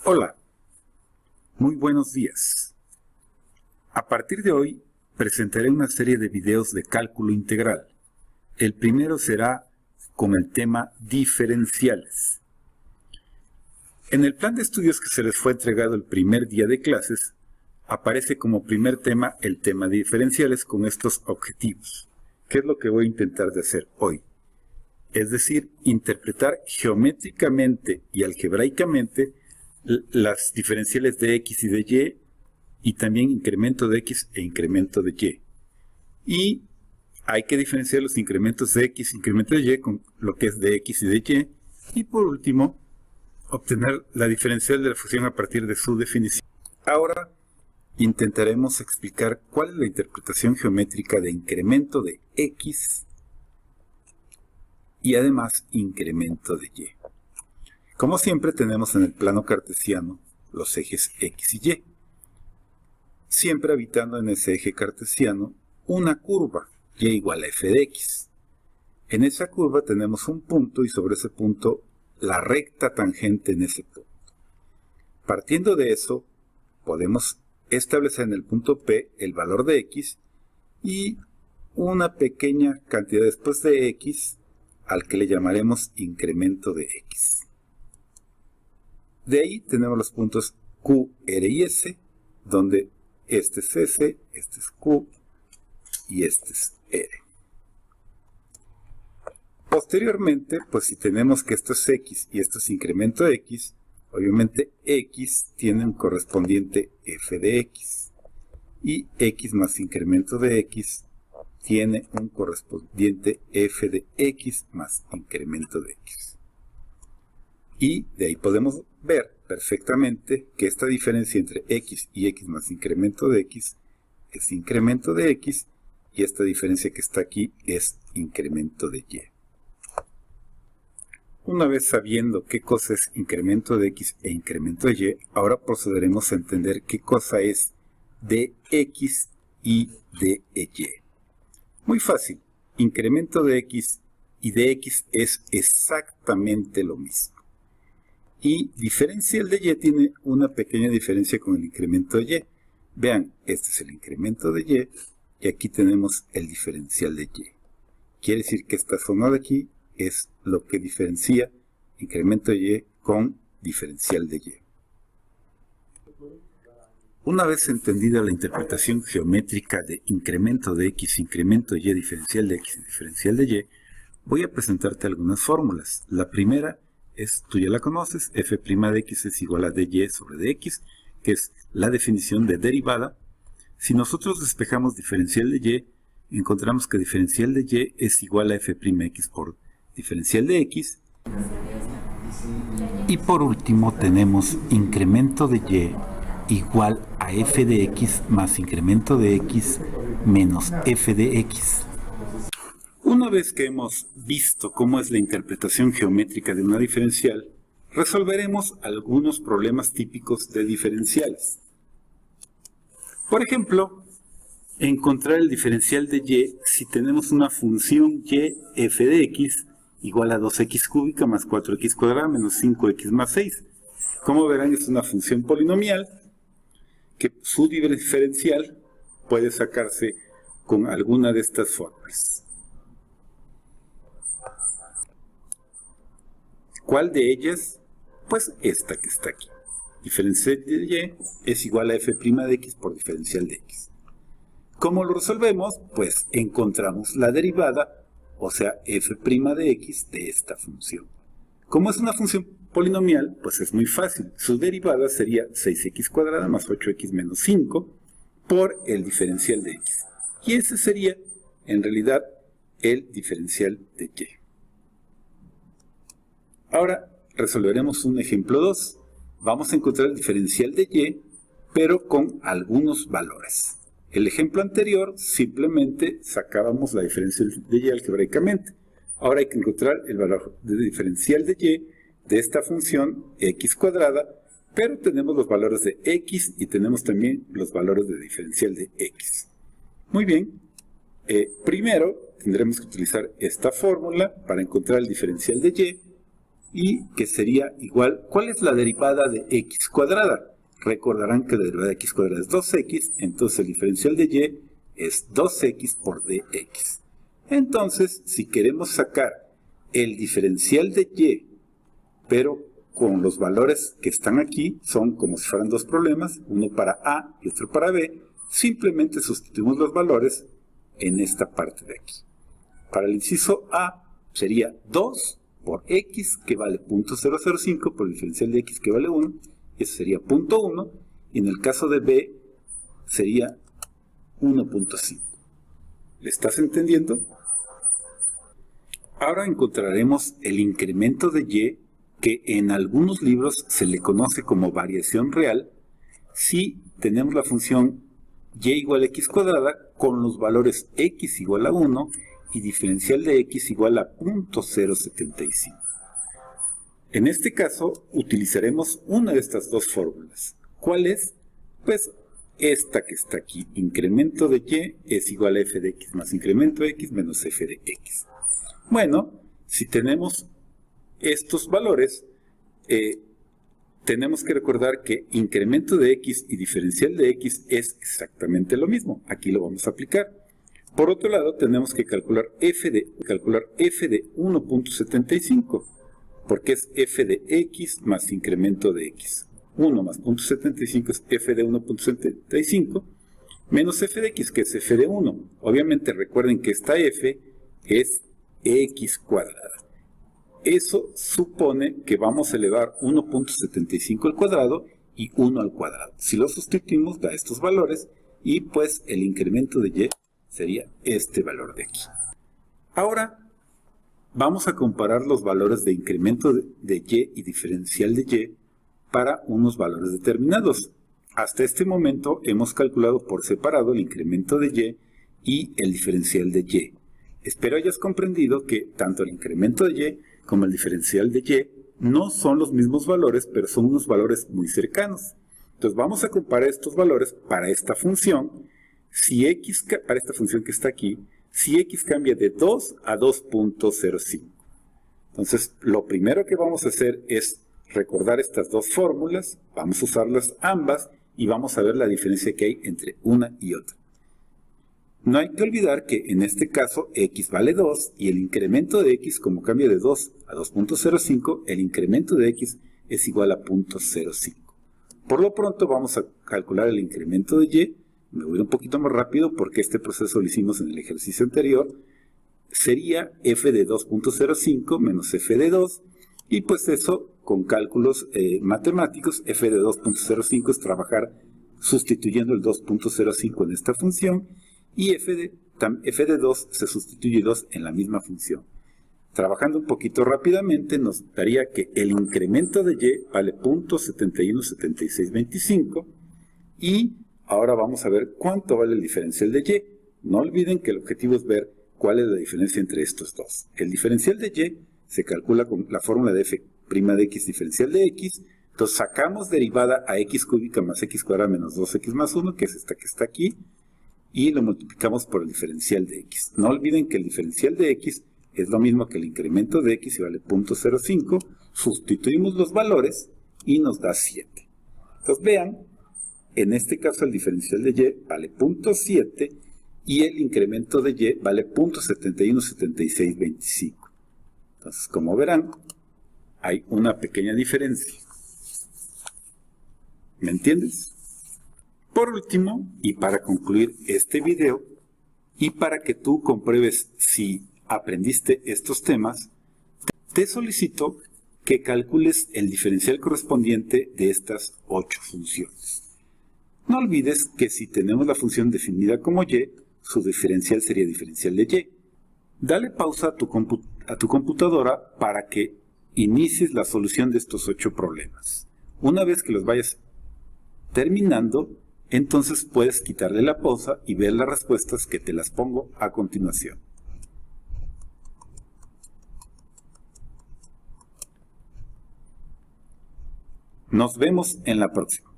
Hola, muy buenos días. A partir de hoy presentaré una serie de videos de cálculo integral. El primero será con el tema diferenciales. En el plan de estudios que se les fue entregado el primer día de clases, aparece como primer tema el tema de diferenciales con estos objetivos, que es lo que voy a intentar de hacer hoy. Es decir, interpretar geométricamente y algebraicamente las diferenciales de x y de y también incremento de x e incremento de y. Y hay que diferenciar los incrementos de x e incremento de y con lo que es de x y de y. Y por último, obtener la diferencial de la función a partir de su definición. Ahora intentaremos explicar cuál es la interpretación geométrica de incremento de x y además incremento de y. Como siempre tenemos en el plano cartesiano los ejes x y y, siempre habitando en ese eje cartesiano una curva, y igual a f de x. En esa curva tenemos un punto y sobre ese punto la recta tangente en ese punto. Partiendo de eso, podemos establecer en el punto P el valor de x y una pequeña cantidad después de x al que le llamaremos incremento de x. De ahí tenemos los puntos Q, R y S, donde este es S, este es Q y este es R. Posteriormente, pues si tenemos que esto es X y esto es incremento de X, obviamente X tiene un correspondiente f de X. Y X más incremento de X tiene un correspondiente f de X más incremento de X. Y de ahí podemos ver perfectamente que esta diferencia entre x y x más incremento de x es incremento de x y esta diferencia que está aquí es incremento de y. Una vez sabiendo qué cosa es incremento de x e incremento de y, ahora procederemos a entender qué cosa es dx y dy. Muy fácil, incremento de x y dx es exactamente lo mismo. Y diferencial de y tiene una pequeña diferencia con el incremento de y. Vean, este es el incremento de y aquí tenemos el diferencial de y. Quiere decir que esta zona de aquí es lo que diferencia incremento de y con diferencial de y. Una vez entendida la interpretación geométrica de incremento de x, incremento de y, diferencial de x y diferencial de y, voy a presentarte algunas fórmulas. La primera tú ya la conoces, f' de x es igual a dy sobre dx, que es la definición de derivada. Si nosotros despejamos diferencial de y, encontramos que diferencial de y es igual a f'x por diferencial de x. Y por último tenemos incremento de y igual a f de x más incremento de x menos f de x. Una vez que hemos visto cómo es la interpretación geométrica de una diferencial, resolveremos algunos problemas típicos de diferenciales. Por ejemplo, encontrar el diferencial de y si tenemos una función y f de x igual a 2x cúbica más 4x cuadrada menos 5x más 6. Como verán, es una función polinomial que su diferencial puede sacarse con alguna de estas fórmulas. ¿Cuál de ellas? Pues esta que está aquí. Diferencial de y es igual a f' de x por diferencial de x. ¿Cómo lo resolvemos? Pues encontramos la derivada, o sea, f' de x de esta función. Como es una función polinomial, pues es muy fácil. Su derivada sería 6x cuadrada más 8x menos 5 por el diferencial de x. Y ese sería, en realidad, el diferencial de y. Ahora resolveremos un ejemplo 2. Vamos a encontrar el diferencial de y, pero con algunos valores. El ejemplo anterior simplemente sacábamos la diferencial de y algebraicamente. Ahora hay que encontrar el valor de diferencial de y de esta función x cuadrada, pero tenemos los valores de x y tenemos también los valores de diferencial de x. Muy bien, primero tendremos que utilizar esta fórmula para encontrar el diferencial de y. y que sería igual, ¿cuál es la derivada de x cuadrada? Recordarán que la derivada de x cuadrada es 2x, entonces el diferencial de y es 2x por dx. Entonces, si queremos sacar el diferencial de y, pero con los valores que están aquí, son como si fueran dos problemas, uno para a y otro para b, simplemente sustituimos los valores en esta parte de aquí. Para el inciso a sería 2 por x, que vale 0.005, por el diferencial de x, que vale 1, eso sería 0.1, y en el caso de b sería 1.5. ¿Le estás entendiendo? Ahora encontraremos el incremento de y, que en algunos libros se le conoce como variación real, si tenemos la función y igual a x cuadrada con los valores x igual a 1 y diferencial de x igual a 0.075. En este caso utilizaremos una de estas dos fórmulas. ¿Cuál es? Pues esta que está aquí, incremento de y es igual a f de x más incremento de x menos f de x. Bueno, si tenemos estos valores, tenemos que recordar que incremento de x y diferencial de x es exactamente lo mismo. Aquí lo vamos a aplicar. Por otro lado, tenemos que calcular f de 1.75, porque es f de x más incremento de x. 1 más 0.75 es f de 1.75 menos f de x, que es f de 1. Obviamente recuerden que esta f es x cuadrada. Eso supone que vamos a elevar 1.75 al cuadrado y 1 al cuadrado. Si lo sustituimos, da estos valores y pues el incremento de y sería este valor de aquí. Ahora vamos a comparar los valores de incremento de y y diferencial de y para unos valores determinados. Hasta este momento hemos calculado por separado el incremento de y el diferencial de y. Espero hayas comprendido que tanto el incremento de y como el diferencial de y no son los mismos valores, pero son unos valores muy cercanos. Entonces vamos a comparar estos valores para esta función. Si x, para esta función que está aquí, si x cambia de 2 a 2.05. Entonces lo primero que vamos a hacer es recordar estas dos fórmulas, vamos a usarlas ambas y vamos a ver la diferencia que hay entre una y otra. No hay que olvidar que en este caso x vale 2 y el incremento de x, como cambia de 2 a 2.05, el incremento de x es igual a 0.05. Por lo pronto vamos a calcular el incremento de y. Me voy un poquito más rápido porque este proceso lo hicimos en el ejercicio anterior. Sería f de 2.05 menos f de 2 y pues eso con cálculos matemáticos, f de 2.05 es trabajar sustituyendo el 2.05 en esta función y f de 2 se sustituye 2 en la misma función. Trabajando un poquito rápidamente nos daría que el incremento de y vale 0.717625 y ahora vamos a ver cuánto vale el diferencial de y. No olviden que el objetivo es ver cuál es la diferencia entre estos dos. El diferencial de y se calcula con la fórmula de f' de x diferencial de x. Entonces sacamos derivada a x cúbica más x cuadrada menos 2x más 1, que es esta que está aquí, y lo multiplicamos por el diferencial de x. No olviden que el diferencial de x es lo mismo que el incremento de x y vale 0.05. Sustituimos los valores y nos da 7. Entonces vean, en este caso el diferencial de y vale 0.7 y el incremento de y vale 0.717625. Entonces, como verán, hay una pequeña diferencia. ¿Me entiendes? Por último, y para concluir este video, y para que tú compruebes si aprendiste estos temas, te solicito que calcules el diferencial correspondiente de estas 8 funciones. No olvides que si tenemos la función definida como y, su diferencial sería diferencial de y. Dale pausa a tu computadora para que inicies la solución de estos 8 problemas. Una vez que los vayas terminando, entonces puedes quitarle la pausa y ver las respuestas que te las pongo a continuación. Nos vemos en la próxima.